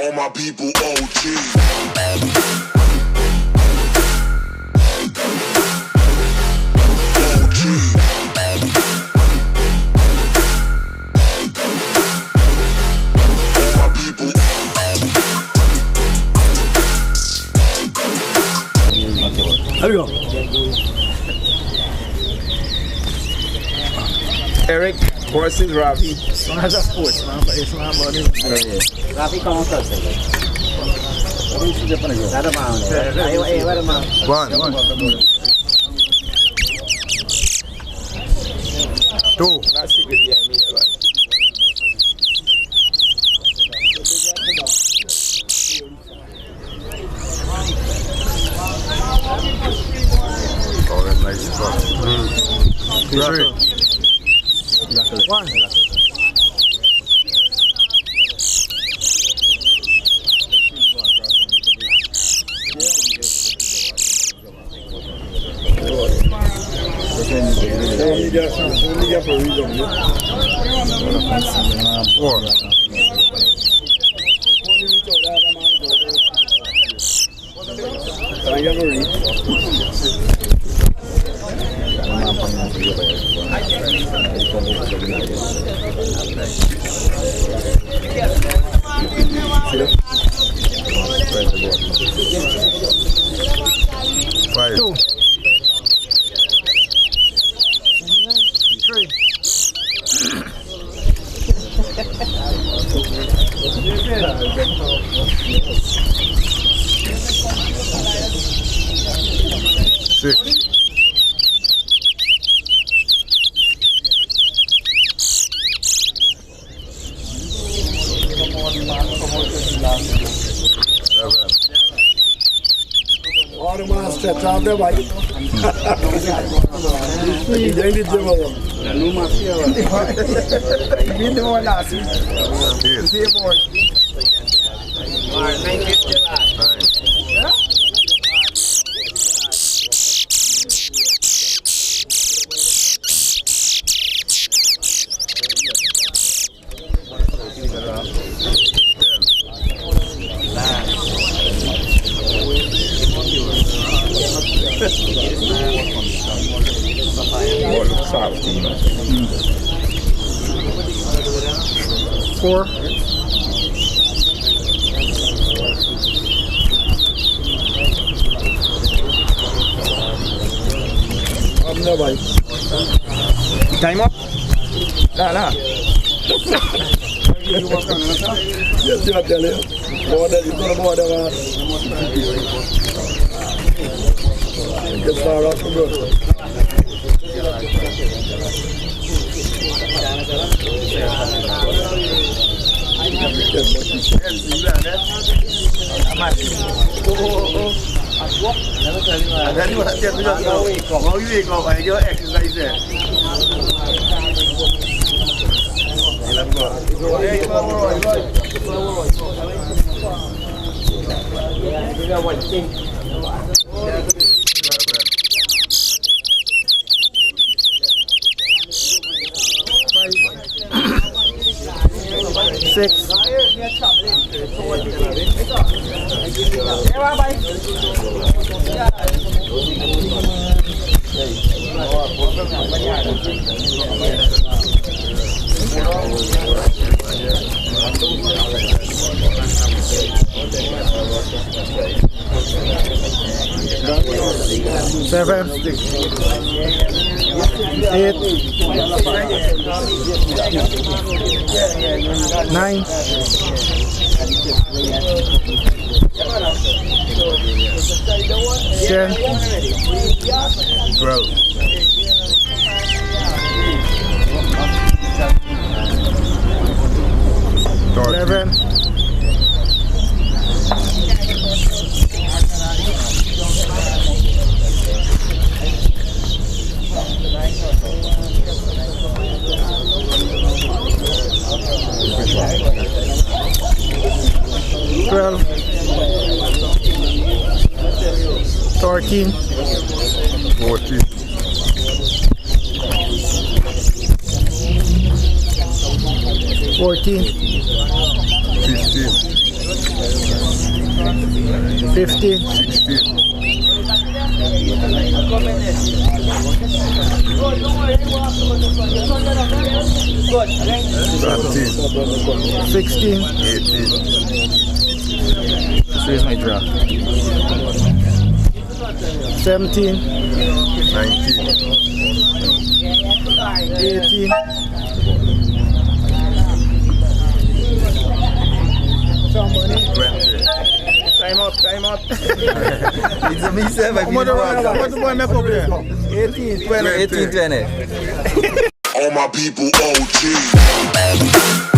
All my people OG. Here we go. Eric versus Ravi. One has a sports, man, but it's not about it. Ravi, come on, touch it. One. Two. Oh, that's nice stuff. Three. One. Four. Five. Two. Three. Six. Seven. All the man stretch out their bike. They did the one. Been the one last week. Eight. See you more. Nine. Four. I'm no bike. Time up. Nah. Yes, you are telling you. Border, you got a border. Get far off the road. Six. Seven. Eight. Nine. 10. 12. 11. 12. 13. 14. 14. 15. 15, 16, 17, 16. 18, So here's my draw. 17, 19, 18. 20. Time out, time out. It's a me, sir. What the boy make up there? 18, 20. 18, 20. All my people OG.